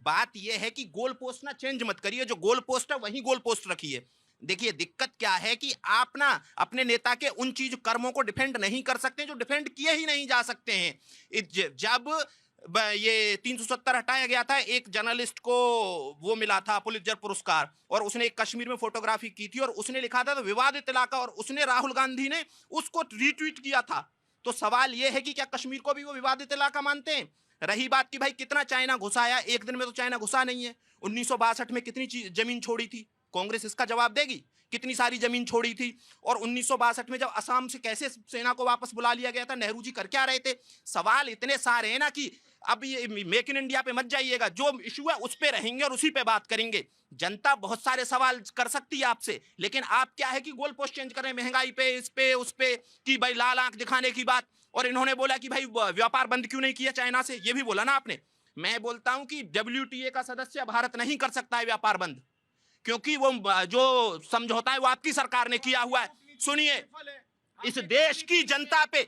बात यह है कि गोल पोस्ट ना चेंज मत करिए, जो गोल पोस्ट है वही गोल पोस्ट रखिए। देखिए दिक्कत क्या है कि आप ना अपने नेता के उन चीज कर्मों को डिफेंड नहीं कर सकते जो डिफेंड किए ही नहीं जा सकते हैं। जब ये 370 हटाया गया था, एक जर्नलिस्ट को वो मिला था पुलित्जर पुरस्कार, और उसने एक कश्मीर में फोटोग्राफी की थी और उसने लिखा था तो विवादित इलाका, और उसने राहुल गांधी ने उसको रीट्वीट किया था। तो सवाल यह है कि क्या कश्मीर को भी वो विवादित इलाका मानते हैं? रही बात कि भाई कितना चाइना घुसाया, एक दिन में तो चाइना घुसा नहीं है। 1962 में कितनी जमीन छोड़ी थी? कांग्रेस इसका जवाब देगी? कितनी सारी जमीन छोड़ी थी? और 1962 में जब असम से कैसे सेना को वापस बुला लिया गया था, नेहरू जी कर क्या रहे थे? सवाल इतने सारे हैं ना कि अब ये मेक इन इंडिया पे मत जाइएगा, जो इशू है उस पे रहेंगे और उसी पे बात करेंगे। जनता बहुत सारे सवाल कर सकती है आपसे, लेकिन आप क्या है कि गोल पोस्ट चेंज कर रहे हैं, महंगाई पे, इस पे, उस पे, कि भाई लाल आंख दिखाने की बात। और इन्होंने बोला कि भाई व्यापार बंद क्यों नहीं किया चाइना से, ये भी बोला ना आपने। मैं बोलता हूं कि WTA का सदस्य भारत नहीं कर सकता है व्यापार बंद, क्योंकि वो जो समझौता है वो आपकी सरकार ने किया हुआ है। सुनिए, इस देश की जनता पे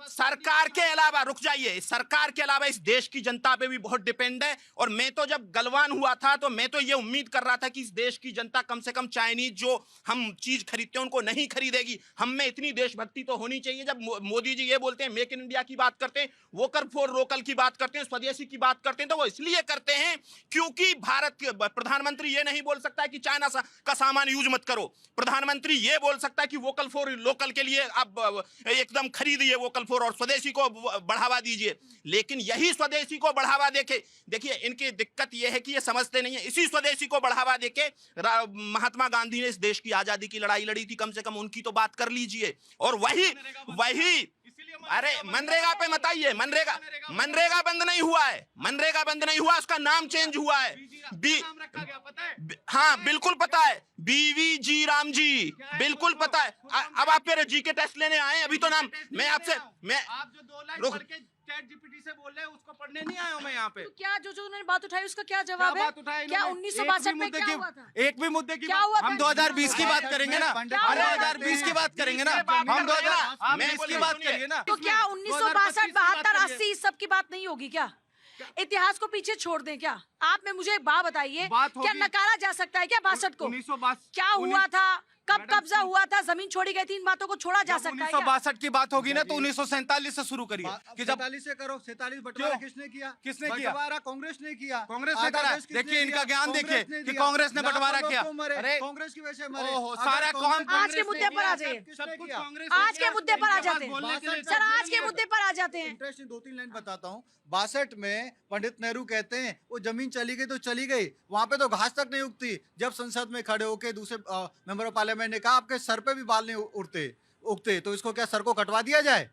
सरकार के अलावा, रुक जाइए, सरकार के अलावा इस देश की जनता पे भी बहुत डिपेंड है। और मैं तो जब गलवान हुआ था तो मैं तो ये उम्मीद कर रहा था कि इस देश की जनता कम से कम चाइनीज जो हम चीज खरीदते हैं उनको नहीं खरीदेगी। हम में इतनी देशभक्ति तो होनी चाहिए। जब मोदी जी ये बोलते हैं, मेक इन इंडिया की बात करते हैं, वोकल फॉर लोकल की बात करते हैं, स्वदेशी की बात करते हैं, तो वो इसलिए करते हैं क्योंकि भारत के प्रधानमंत्री ये नहीं बोल सकता है कि चाइना का सामान यूज मत करो। प्रधानमंत्री ये बोल सकता है कि वोकल फॉर लोकल के लिए अब एकदम खरीदिए वोकल फॉर और स्वदेशी को बढ़ावा दीजिए। लेकिन यही स्वदेशी को बढ़ावा देके, देखिए इनकी दिक्कत यह है कि ये समझते नहीं है, इसी स्वदेशी को बढ़ावा देके महात्मा गांधी ने इस देश की आजादी की लड़ाई लड़ी थी, कम से कम उनकी तो बात कर लीजिए। और वही अरे मनरेगा पे मत आइए, मनरेगा बंद नहीं हुआ है, मनरेगा बंद नहीं हुआ, उसका नाम चेंज हुआ है। हाँ बिल्कुल पता है, BVG राम जी, बिल्कुल पता है। अब आप फिर GK टेस्ट लेने आए, अभी तो नाम मैं आपसे आप जो 2 लाइन पढ़ के चैट GPT से बोल रहे हैं उसको पढ़ने नहीं आया हूं मैं यहाँ पे। तो क्या जो उन्होंने बात उठाई उसका क्या जवाब है? क्या 1962 में क्या हुआ था? एक भी मुद्दे की क्या हुआ था? हम 2020 की बात करेंगे ना, हम 2020 की बात करेंगे ना, हम 2020 की बात करिए ना। तो क्या 1962, 72, 80 सब की बात नहीं होगी क्या? इतिहास को पीछे छोड़ दें क्या? आप में मुझे एक बात बताइए, क्या नकारा जा सकता है क्या 62 को? 1962 क्या हुआ था, कब कब्जा हुआ था, जमीन छोड़ी गई थी, इन बातों को छोड़ा जा सकता है क्या? 1962 की बात होगी ना तो 1947 से शुरू करिए कि जब 47 से करो। 47 बंटवारा किसने किया? बंटवारा कांग्रेस ने किया। कांग्रेस ने करा। देखिए इनका ज्ञान देखिए कि कांग्रेस ने बंटवारा किया। अरे कांग्रेस की वजह से मरे। सारा कौन आज के मुद्दे पर आ जाइए, आज के मुद्दे पर आ जाते हैं सर, आज के मुद्दे पर आ जाते हैं। इंटरेस्टिंग 2-3 लाइन बताता हूँ। 62 में पंडित नेहरू कहते हैं वो जमीन चली गई तो चली गई, वहां पे तो घास तक नहीं उगती। जब संसद में खड़े होके दूसरे मेंबर ऑफ पार्लियामेंट ने कहा आपके सर पे भी बाल नहीं उगते तो इसको क्या सर को कटवा दिया जाए?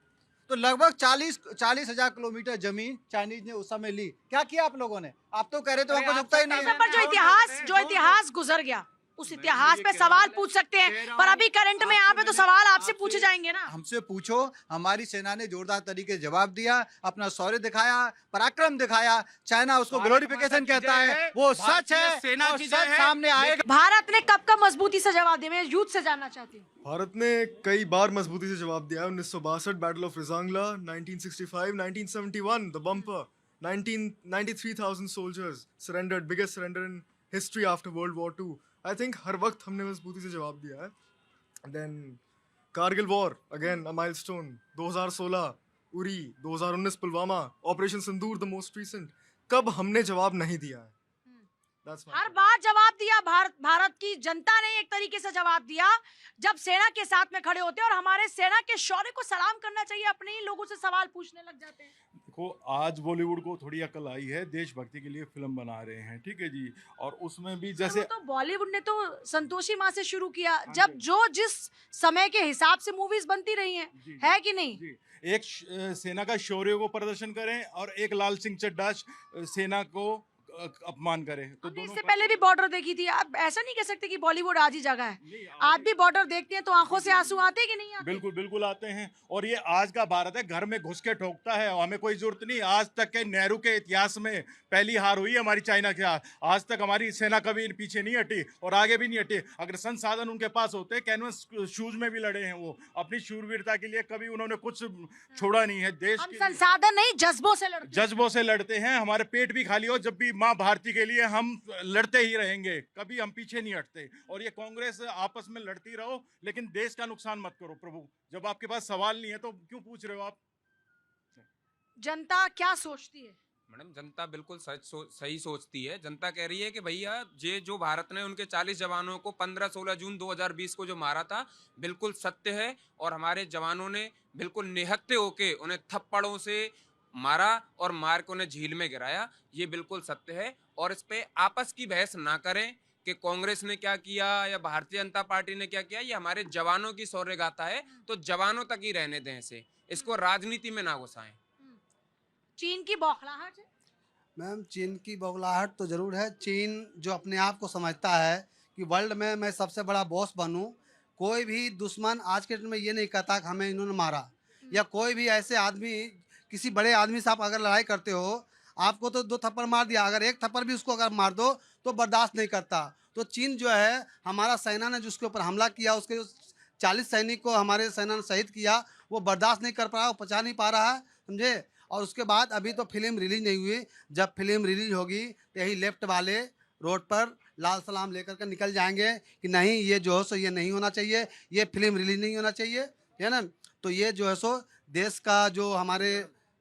तो लगभग 40,000 किलोमीटर जमीन चाइनीज ने उस समय ली। क्या किया आप लोगों ने? आप तो कह रहे थे हमको उगता ही नहीं है। पर जो इतिहास गुजर गया उस इतिहास पे सवाल पूछ सकते हैं, पर अभी करंट में यहाँ पे तो सवाल आपसे पूछे जाएंगे ना। हमसे पूछो। हमारी सेना ने जोरदार तरीके से जवाब दिया, अपना शौर्य दिखाया, पराक्रम दिखाया। चाइना उसको ग्लोरिफिकेशन कहता है, वो सच है, सेना की जय है। सामने आएगा। भारत ने कब कब मजबूती से जवाब दिया, मैं यूथ से जानना चाहती हूँ। भारत ने कई बार मजबूती से जवाब दिया है। 1962 battle of Rezang La, 1965, 1971 the bumper, 93,000 soldiers surrendered, biggest surrender in history after World War II. I think हर वक्त हमने मजबूती से जवाब दिया है। Then Kargil war, again a milestone, 2016 Uri, 2019 Pulwama, operation Sindoor the most recent. कब हमने जवाब नहीं दिया है? हर बार जवाब दिया। भारत की जनता ने एक तरीके से जवाब दिया जब सेना के साथ में खड़े होते हैं, और हमारे सेना के शौर्य को सलाम करना चाहिए। अपने ही लोगों से सवाल पूछने लग जाते हैं। देखो आज बॉलीवुड को थोड़ी अकल आई है, देशभक्ति के लिए फिल्म बना रहे हैं, ठीक है जी। और उसमें भी जैसे तो बॉलीवुड ने तो संतोषी माँ से शुरू किया, जब जो जिस समय के हिसाब से मूवीज बनती रही हैं, है कि नहीं? जी, एक सेना का शौर्य को प्रदर्शन करें और एक लाल सिंह चड्ढा सेना को अपमान करे। तो दोनों इससे पहले भी बॉर्डर देखी थी। आप ऐसा नहीं कह सकते कि बॉलीवुड आज ही जगह है। आज भी बॉर्डर देखते हैं तो आंखों से आंसू आते हैं कि नहीं आते? बिल्कुल बिल्कुल आते हैं। और ये आज का भारत है, घर में घुस के ठोकता है, हमें कोई जरूरत नहीं। आज तक के नेहरू के इतिहास में पहली हार हुई है हमारी चाइना के हाथ। आज तक हमारी सेना कभी पीछे नहीं हटी और आगे भी नहीं हटी। अगर संसाधन उनके पास होते, कैनवस शूज में भी लड़े हैं वो, अपनी शूरवीरता के लिए कभी उन्होंने कुछ छोड़ा नहीं है। देश हम संसाधन नहीं जज्बों से लड़ते हैं। जज्बों से लड़ते हैं। हमारे पेट भी खाली हो, जब भी माँ माँ भारती के लिए हम लड़ते ही रहेंगे, कभी हम पीछे नहीं हटते। और ये कांग्रेस आपस में लड़ती रहो, लेकिन देश का नुकसान मत करो प्रभु। जब आपके पास सवाल नहीं है तो क्यों पूछ रहे हो आप? जनता क्या सोचती है? मैडम जनता बिल्कुल सही सोचती है। जनता कह रही है कि भैया ये जो भारत ने उनके 40 जवानों को 15-16 जून 2020 को जो मारा था बिल्कुल सत्य है, और हमारे जवानों ने बिल्कुल निहत्थे होके उन्हें थप्पड़ों से मारा और मार के उन्हें झील में गिराया। ये बिल्कुल सत्य है, और इस पे आपस की बहस ना करें कि कांग्रेस ने क्या किया या भारतीय जनता पार्टी ने क्या किया। ये हमारे जवानों की शौर्य गाथा है, तो जवानों तक ही रहने दें इसे, इसको राजनीति में ना घुसाएं। चीन की बौखलाहट है? मैम, चीन की बौखलाहट तो ज़रूर है। चीन जो अपने आप को समझता है कि वर्ल्ड में मैं सबसे बड़ा बॉस बनूं, कोई भी दुश्मन आज के दिन में ये नहीं कहता कि हमें इन्होंने मारा, या कोई भी ऐसे आदमी, किसी बड़े आदमी से आप अगर लड़ाई करते हो, आपको तो 2 थप्पड़ मार दिया, अगर 1 थप्पड़ भी उसको अगर मार दो तो बर्दाश्त नहीं करता। तो चीन जो है, हमारा सेना ने जिसके ऊपर हमला किया, उसके 40 सैनिक को हमारे सेना ने शहीद किया, वो बर्दाश्त नहीं कर पा रहा, वो पचा नहीं पा रहा है, समझे। और उसके बाद अभी तो फिल्म रिलीज नहीं हुई, जब फिल्म रिलीज होगी तो यही लेफ्ट वाले रोड पर लाल सलाम लेकर के निकल जाएंगे कि नहीं, ये जो है सो ये नहीं होना चाहिए, ये फिल्म रिलीज नहीं होना चाहिए, है ना। तो ये जो है सो देश का जो हमारे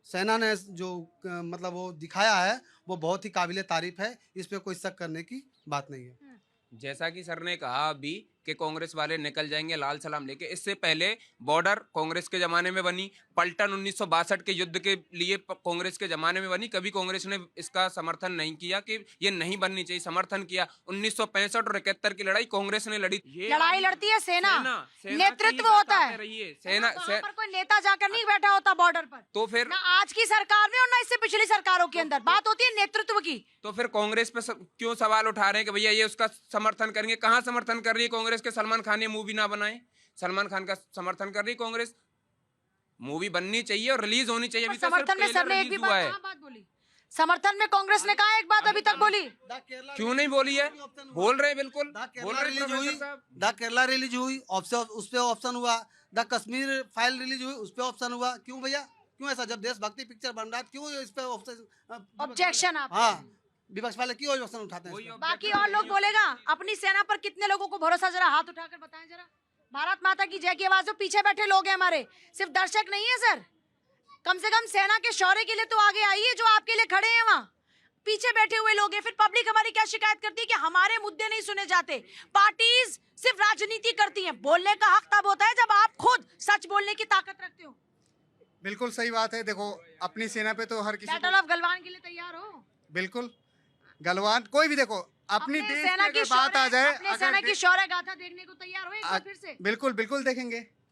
सेना ने जो मतलब वो दिखाया है, वो बहुत ही काबिले तारीफ है, इस पे कोई शक करने की बात नहीं है। जैसा कि सर ने कहा अभी कि कांग्रेस वाले निकल जाएंगे लाल सलाम लेके, इससे पहले बॉर्डर कांग्रेस के ज़माने में बनी, पलटन 1962 के युद्ध के लिए कांग्रेस के ज़माने में बनी, कभी कांग्रेस ने इसका समर्थन नहीं किया कि ये नहीं बननी चाहिए, समर्थन किया। 1965 और 71 की लड़ाई कांग्रेस ने लड़ी। ये लड़ाई लड़ती है सेना, नेतृत्व की होता बात है। रही सेना वहाँ पर कोई नेता जाकर नहीं बैठा होता बॉर्डर पर, तो फिर ना आज की सरकार में और ना इससे पिछली सरकारों के अंदर। बात होती है नेतृत्व की। तो फिर कांग्रेस पे क्यों सवाल उठा रहे हैं कि भैया ये उसका समर्थन करेंगे? कहाँ समर्थन कर रही है कांग्रेस के? सलमान खान ने मूवी ना बनाए, सलमान खान का समर्थन कर रही है कांग्रेस। मूवी बननी चाहिए और रिलीज होनी चाहिए। अभी समर्थन में सर ने एक भी बात बोली? समर्थन में कांग्रेस ने कहा एक बात अभी तक बोली? क्यों नहीं बोली है? बोल रहे हैं, बिल्कुल बोल रहे रिलीज हैं हुई, प्रोफेसर साहब। द केरला रिलीज हुई, उस पे ऑप्शन हुआ। द कश्मीर फाइल रिलीज हुई, उस पे ऑप्शन हुआ। क्यों भैया, क्यों ऐसा? जब देशभक्ति पिक्चर बन रहा है, क्यों इस पे ऑब्जेक्शन आप? हाँ, विपक्ष वाले क्यों ऑब्जेक्शन उठाते हैं इस पे? बाकी और लोग बोलेगा। अपनी सेना पर कितने लोगों को भरोसा, जरा हाथ उठाकर बताएं जरा। भारत माता की जय की आवाज जो पीछे बैठे लोग हैं हमारे, सिर्फ दर्शक नहीं है सर, कम से कम सेना के शौर्य के लिए तो आगे आइए, जो आपके लिए खड़े हैं वहाँ पीछे बैठे हुए लोग हैं। फिर पब्लिक हमारी क्या शिकायत करती है कि हमारे मुद्दे नहीं सुने जाते, पार्टीज सिर्फ राजनीति करती हैं। बोलने का हक तब होता है जब आप खुद सच बोलने की ताकत रखते हो। बिल्कुल सही बात है। देखो, अपनी सेना पे तो हर किसी बैटल ऑफ गलवान के लिए तैयार हो? बिल्कुल, गलवान कोई भी, देखो अपनी देश सेना की की अगर बात आ जाए, अपने सेना की शौर्य गाथा देखने को तैयार हो एक बार फिर से? बिल्कुल बिल्कुल देखेंगे।